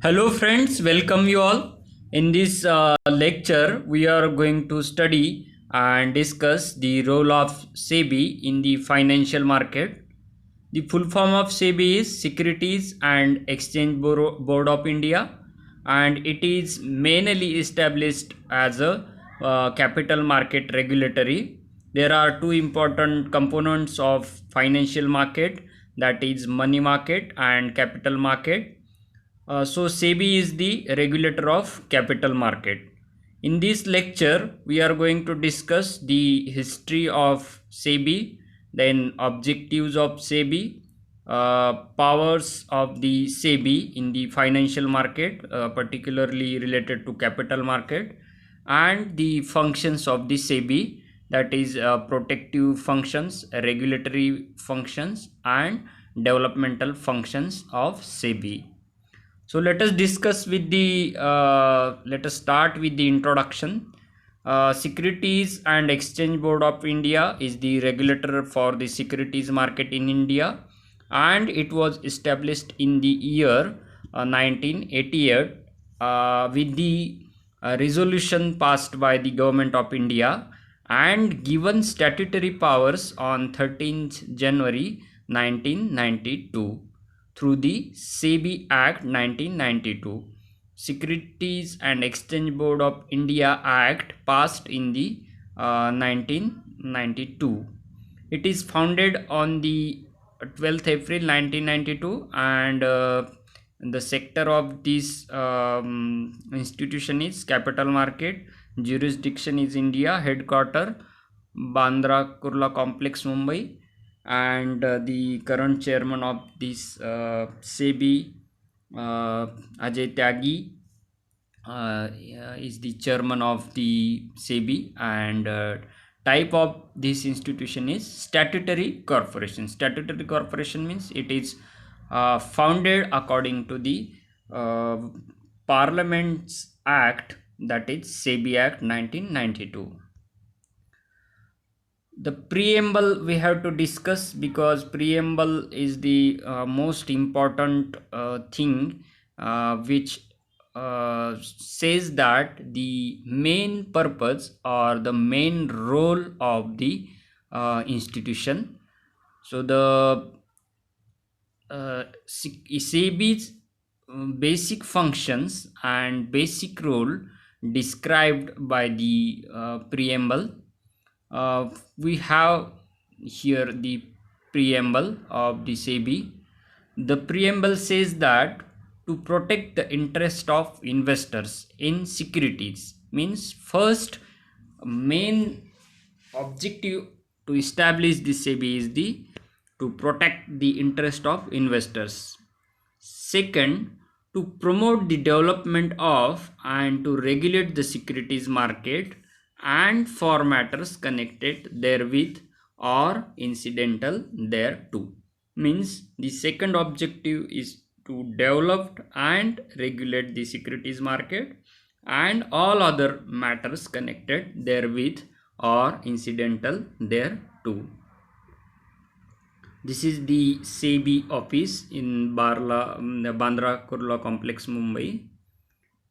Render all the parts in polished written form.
Hello friends, welcome you all. In this lecture, we are going to study and discuss the role of SEBI in the financial market. The full form of SEBI is Securities and Exchange Board of India, and it is mainly established as a capital market regulatory. There are two important components of financial market, that is money market and capital market. So SEBI is the regulator of capital market. In this lecture, we are going to discuss the history of SEBI, then objectives of SEBI, powers of the SEBI in the financial market, particularly related to capital market, and the functions of the SEBI, that is protective functions, regulatory functions, and developmental functions of SEBI. So let us discuss with the let us start with the introduction. Securities and Exchange Board of India is the regulator for the securities market in India, and it was established in the year 1988 with the resolution passed by the government of India and given statutory powers on 13th January 1992 through the SEBI Act 1992. Securities and Exchange Board of India Act passed in the 1992. It is founded on the 12th April 1992, and the sector of this institution is capital market, jurisdiction is India, headquarter Bandra Kurla Complex, Mumbai, and the current chairman of this SEBI, Ajay Tyagi, is the chairman of the SEBI, and type of this institution is statutory corporation. Statutory corporation means it is founded according to the uh, Parliament's Act, that is SEBI Act 1992. The preamble we have to discuss, because preamble is the most important thing which says that the main purpose or the main role of the institution. So the SEBI's basic functions and basic role described by the preamble. We have here the preamble of the SEBI. The preamble says that to protect the interest of investors in securities, means first main objective to establish the SEBI is the to protect the interest of investors. Second, to promote the development of and to regulate the securities market and for matters connected therewith or incidental thereto. Means the second objective is to develop and regulate the securities market and all other matters connected therewith or incidental thereto. This is the SEBI office in Bandra Kurla Complex, Mumbai.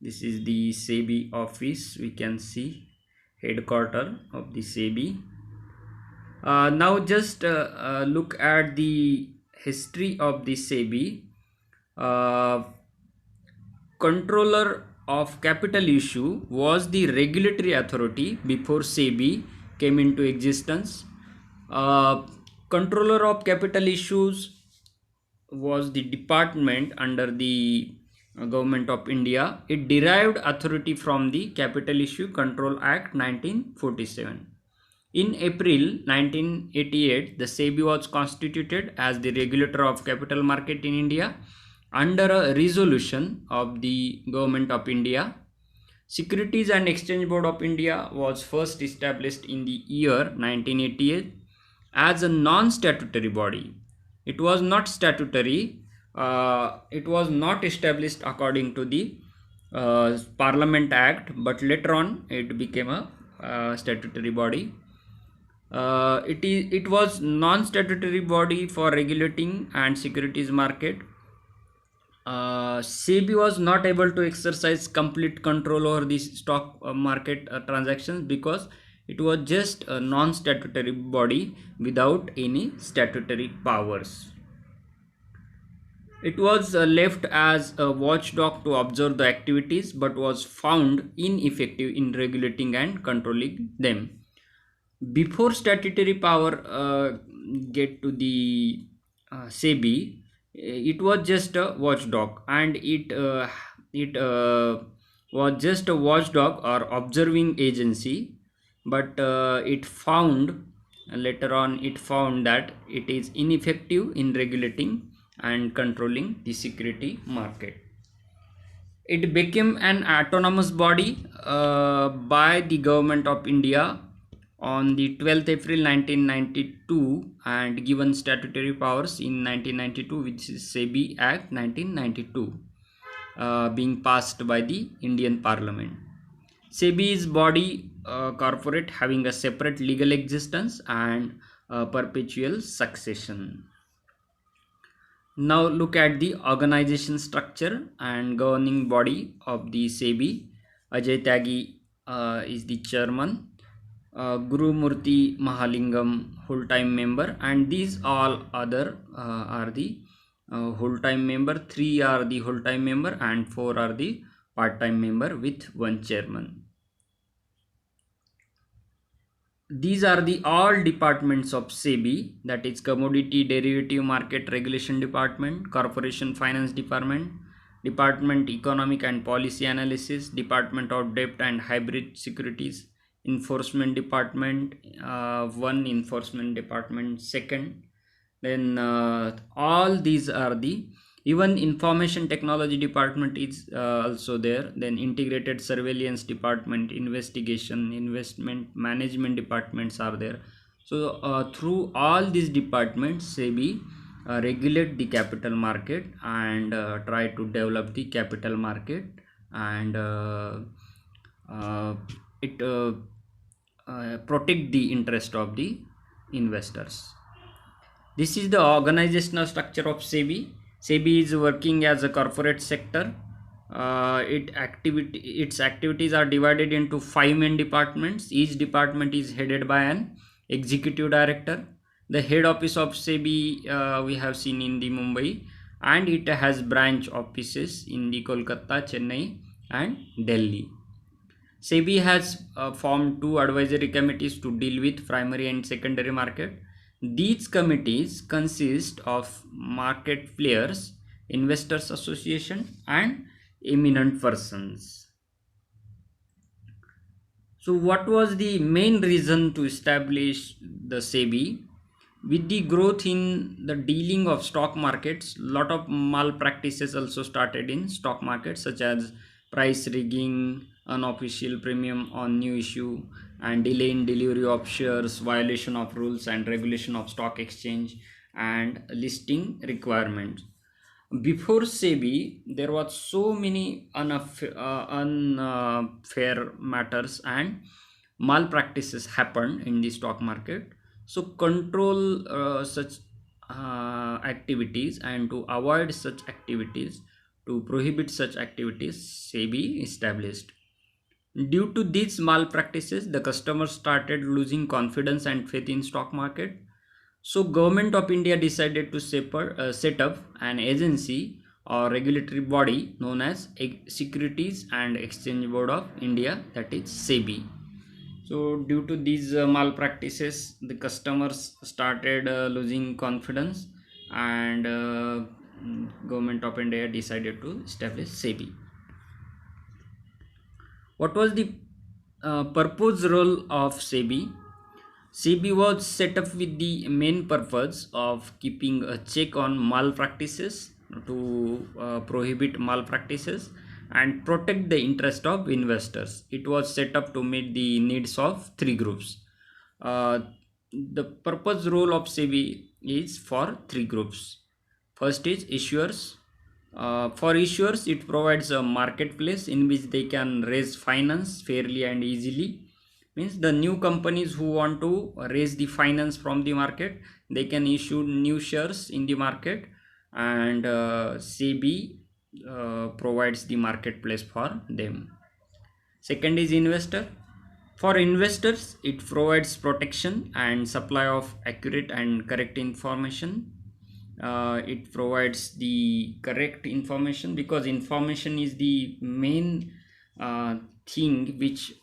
This is the SEBI office. We can see headquarter of the SEBI. Now just look at the history of the SEBI. Uh, Controller of capital issue was the regulatory authority before SEBI came into existence. Uh, Controller of capital issues was the department under the government of India. It derived authority from the Capital Issue Control Act 1947. In April 1988, the SEBI was constituted as the regulator of capital market in India under a resolution of the government of India. Securities and Exchange Board of India was first established in the year 1988 as a non-statutory body. It was not statutory. It was not established according to the Parliament Act, but later on it became a statutory body. It was non-statutory body for regulating and securities market, SEBI was not able to exercise complete control over the stock market transactions because it was just a non-statutory body without any statutory powers. It was left as a watchdog to observe the activities but was found ineffective in regulating and controlling them. Before statutory power get to the SEBI, it was just a watchdog, and it was just a watchdog or observing agency. But it found later on it found that it is ineffective in regulating and controlling the security market. It became an autonomous body by the government of India on the 12th April 1992 and given statutory powers in 1992, which is SEBI Act 1992, being passed by the Indian Parliament. SEBI is body corporate having a separate legal existence and perpetual succession. Now look at the organization structure and governing body of the SEBI. Ajay Tyagi is the chairman. Guru Murthy Mahalingam full-time member, and these all other are the full-time member. 3 are the full-time member and 4 are the part-time member with one chairman. These are the all departments of SEBI, that is Commodity Derivative Market Regulation Department, Corporation Finance Department, Department Economic and Policy Analysis, Department of Debt and Hybrid Securities, Enforcement Department, one Enforcement Department second. Then all these are the, even Information Technology Department is also there. Then Integrated Surveillance Department, Investigation, Investment Management departments are there. So through all these departments, SEBI regulate the capital market and try to develop the capital market, and it protect the interest of the investors. This is the organizational structure of SEBI. SEBI is working as a corporate sector. Its activities are divided into 5 main departments. Each department is headed by an executive director. The head office of SEBI we have seen in the Mumbai, and it has branch offices in the Kolkata, Chennai and Delhi. SEBI has formed 2 advisory committees to deal with primary and secondary market. These committees consist of market players, investors association and eminent persons. So what was the main reason to establish the SEBI? With the growth in the dealing of stock markets, lot of malpractices also started in stock markets, such as price rigging, unofficial premium on new issue, and delay in delivery of shares, violation of rules and regulation of stock exchange, and listing requirements. Before SEBI, there was so many unfair matters and malpractices happened in the stock market. So control such activities, and to avoid such activities, to prohibit such activities, SEBI established. Due to these malpractices, the customers started losing confidence and faith in stock market. So Government of India decided to set up an agency or regulatory body known as Securities and Exchange Board of India, that is SEBI. So due to these malpractices, the customers started losing confidence, and Government of India decided to establish SEBI. What was the purpose role of SEBI? SEBI was set up with the main purpose of keeping a check on malpractices, to prohibit malpractices and protect the interest of investors. It was set up to meet the needs of 3 groups. The purpose role of SEBI is for 3 groups. First is issuers. For issuers, it provides a marketplace in which they can raise finance fairly and easily. Means the new companies who want to raise the finance from the market, they can issue new shares in the market, and SEBI provides the marketplace for them. Second is investor. For investors, it provides protection and supply of accurate and correct information. It provides the correct information because information is the main thing which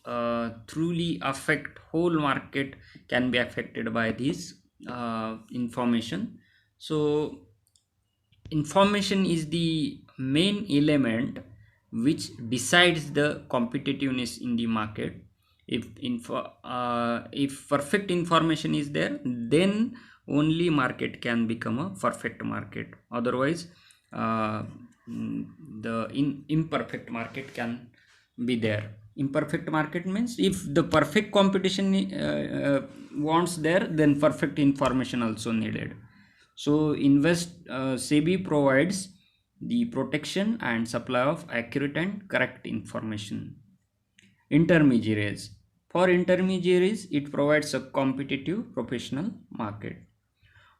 truly affect whole market, can be affected by this information. So information is the main element which decides the competitiveness in the market. If perfect information is there, then only market can become a perfect market. Otherwise the imperfect market can be there. Imperfect market means if the perfect competition wants there, then perfect information also needed. So SEBI provides the protection and supply of accurate and correct information. Intermediaries. For intermediaries, it provides a competitive professional market.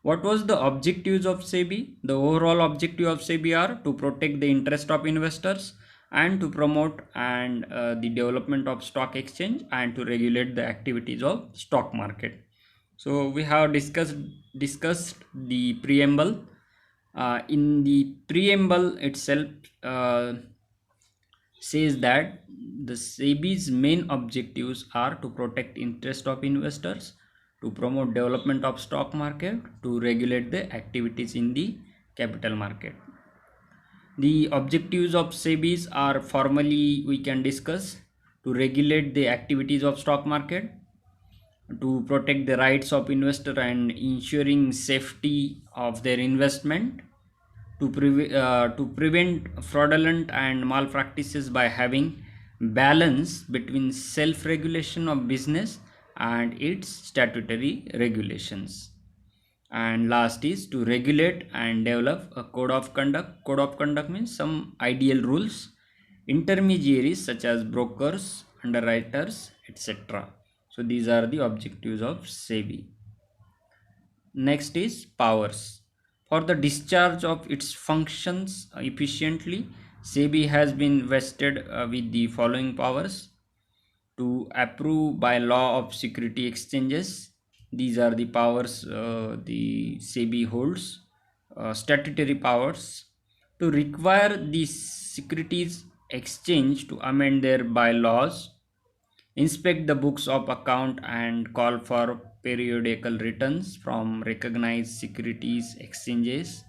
What was the objectives of SEBI? The overall objective of SEBI are to protect the interest of investors and to promote and the development of stock exchange and to regulate the activities of stock market. So we have discussed the preamble. In the preamble itself says that the SEBI's main objectives are to protect interest of investors, to promote development of stock market, to regulate the activities in the capital market. The objectives of SEBI's are formally we can discuss: to regulate the activities of stock market, to protect the rights of investor and ensuring safety of their investment, to prevent fraudulent and malpractices by having balance between self-regulation of business and its statutory regulations. And last is to regulate and develop a code of conduct. Code of conduct means some ideal rules. Intermediaries such as brokers, underwriters, etc. So these are the objectives of SEBI. Next is powers. For the discharge of its functions efficiently, SEBI has been vested with the following powers: to approve by law of security exchanges. These are the powers the SEBI holds. Statutory powers: to require the securities exchange to amend their bylaws, inspect the books of account and call for periodical returns from recognized securities exchanges,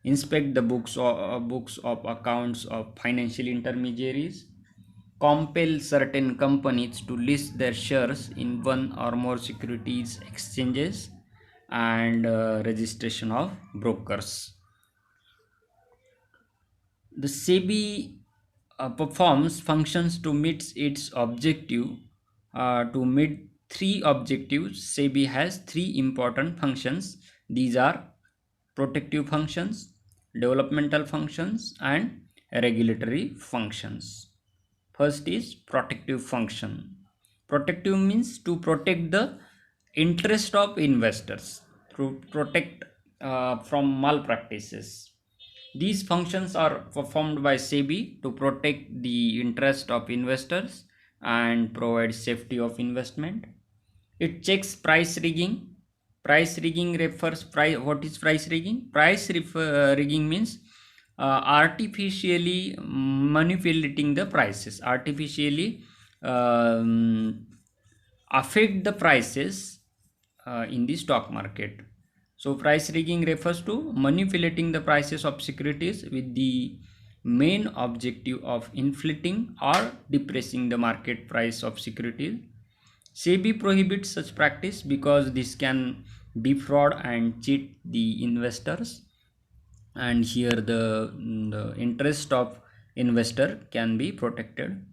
inspect the books of accounts of financial intermediaries, compel certain companies to list their shares in one or more securities exchanges, and registration of brokers. The SEBI performs functions to meet its objective. To meet three objectives, SEBI has three important functions. These are protective functions, developmental functions, and regulatory functions. First is protective function. Protective means to protect the interest of investors, to protect from malpractices. These functions are performed by SEBI to protect the interest of investors and provide safety of investment. It checks price rigging. Price rigging refers what is price rigging? Rigging means artificially manipulating the prices, artificially affect the prices in the stock market. So price rigging refers to manipulating the prices of securities with the main objective of inflating or depressing the market price of securities. SEBI prohibits such practice because this can defraud and cheat the investors, and here the interest of investor can be protected.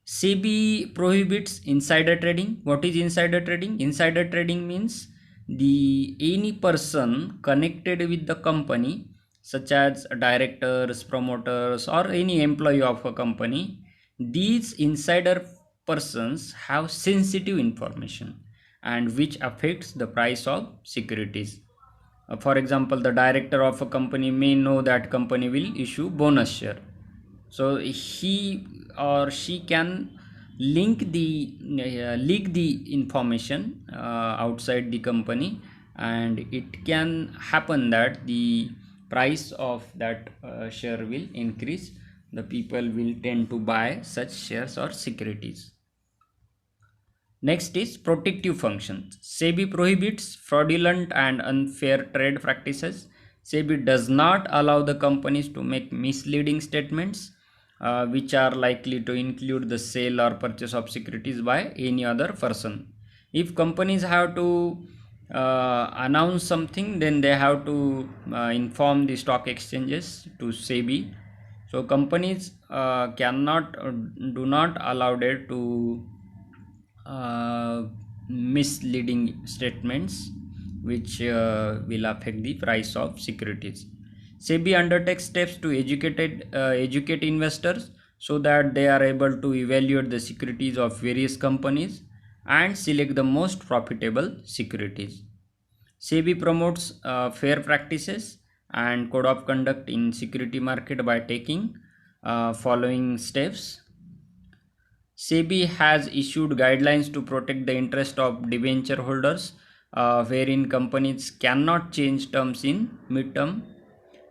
SEBI prohibits insider trading. What is insider trading? Insider trading means any person connected with the company, such as directors, promoters, or any employee of a company. These insider persons have sensitive information and which affects the price of securities. For example, the director of a company may know that company will issue bonus share, so he or she can leak the information outside the company, and it can happen that the price of that share will increase. The people will tend to buy such shares or securities. Next is protective functions. SEBI prohibits fraudulent and unfair trade practices. SEBI does not allow the companies to make misleading statements which are likely to include the sale or purchase of securities by any other person. If companies have to announce something, then they have to inform the stock exchanges to SEBI. So companies do not allowed it to misleading statements which will affect the price of securities. SEBI undertakes steps to educate investors so that they are able to evaluate the securities of various companies and select the most profitable securities. SEBI promotes fair practices and code of conduct in security market by taking following steps. SEBI has issued guidelines to protect the interest of debenture holders, wherein companies cannot change terms in midterm.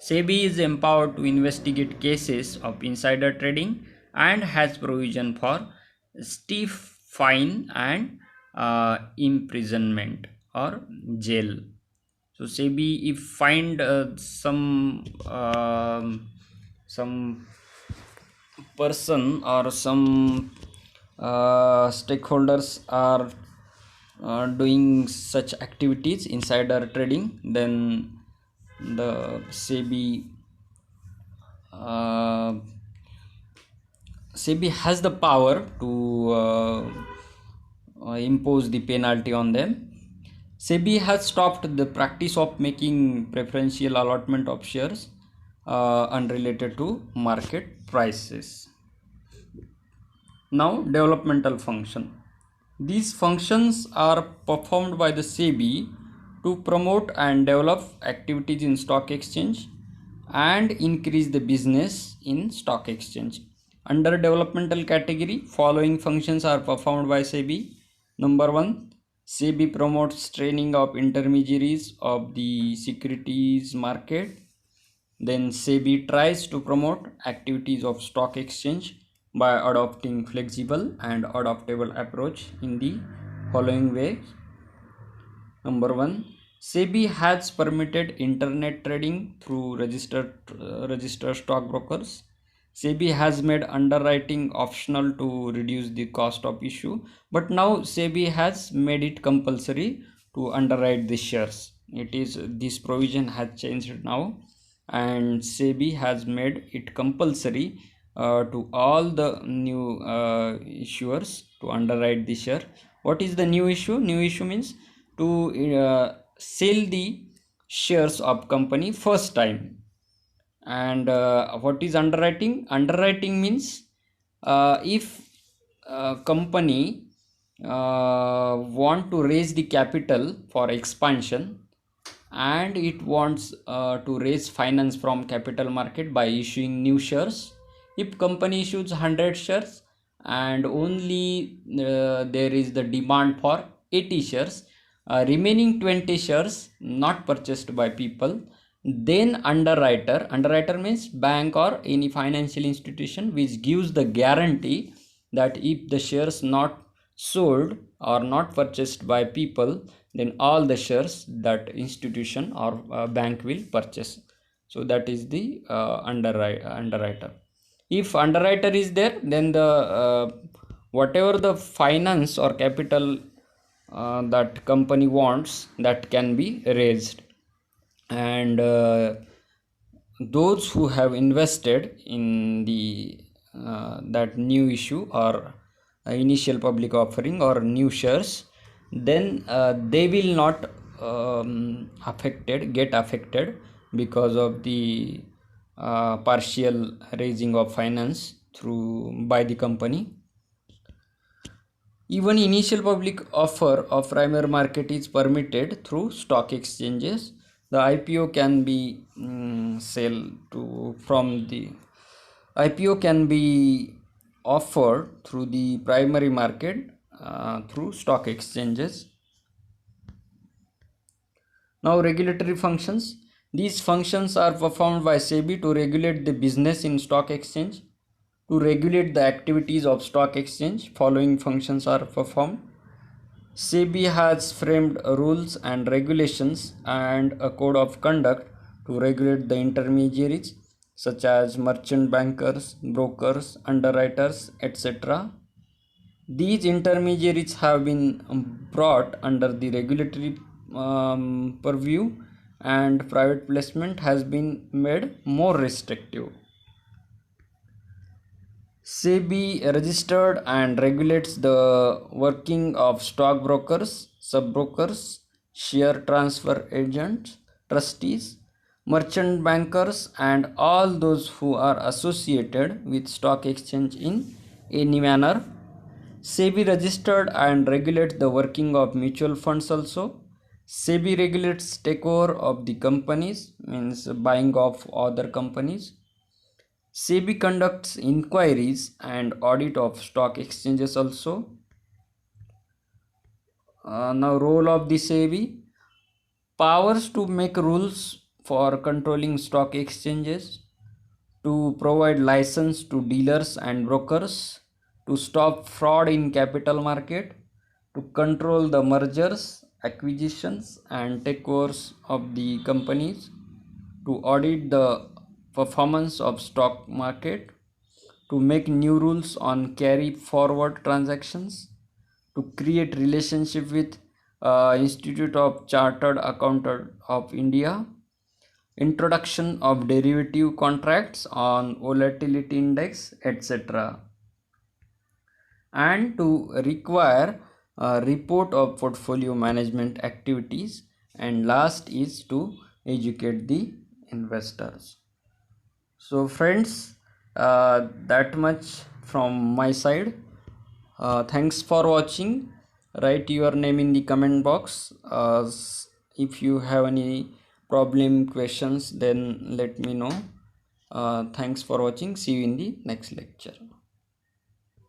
SEBI is empowered to investigate cases of insider trading and has provision for stiff fine and imprisonment or jail. So SEBI, if find some person or some stakeholders are doing such activities, insider trading, then the SEBI has the power to impose the penalty on them. SEBI has stopped the practice of making preferential allotment of shares unrelated to market prices. Now, developmental function. These functions are performed by the SEBI to promote and develop activities in stock exchange and increase the business in stock exchange. Under developmental category, following functions are performed by SEBI. Number 1, SEBI promotes training of intermediaries of the securities market. Then SEBI tries to promote activities of stock exchange by adopting flexible and adaptable approach in the following way. Number 1, SEBI has permitted internet trading through registered stockbrokers. SEBI has made underwriting optional to reduce the cost of issue, but now SEBI has made it compulsory to underwrite the shares. This provision has changed now, and SEBI has made it compulsory to all the new issuers to underwrite the share. What is the new issue? New issue means to sell the shares of company first time. And what is underwriting? Underwriting means if company want to raise the capital for expansion, and it wants to raise finance from capital market by issuing new shares. If company issues 100 shares and only there is the demand for 80 shares, remaining 20 shares not purchased by people, then underwriter means bank or any financial institution which gives the guarantee that if the shares not sold or not purchased by people, then all the shares that institution or bank will purchase. So that is the underwriter. If underwriter is there, then the whatever the finance or capital that company wants, that can be raised. And those who have invested in the that new issue or initial public offering or new shares, then they will not get affected because of the partial raising of finance by the company. Even initial public offer of primary market is permitted through stock exchanges The IPO can be IPO can be offered through the primary market through stock exchanges. Now, regulatory functions. These functions are performed by SEBI to regulate the business in stock exchange. To regulate the activities of stock exchange, following functions are performed. SEBI has framed rules and regulations and a code of conduct to regulate the intermediaries such as merchant bankers, brokers, underwriters, etc. These intermediaries have been brought under the regulatory purview, and private placement has been made more restrictive. SEBI registered and regulates the working of stockbrokers, sub-brokers, share transfer agents, trustees, merchant bankers, and all those who are associated with stock exchange in any manner. SEBI registered and regulates the working of mutual funds also. SEBI regulates takeover of the companies, means buying of other companies. SEBI conducts inquiries and audit of stock exchanges also. Now, role of the SEBI: powers to make rules for controlling stock exchanges, to provide license to dealers and brokers, to stop fraud in capital market, to control the mergers, acquisitions, and takeovers of the companies, to audit the performance of stock market, to make new rules on carry forward transactions, to create relationship with Institute of Chartered Accountant of India, introduction of derivative contracts on volatility index, etc., and to require a report of portfolio management activities, and last is to educate the investors. So friends, that much from my side. Thanks for watching. Write your name in the comment box. If you have any problem questions, then let me know. Thanks for watching. See you in the next lecture.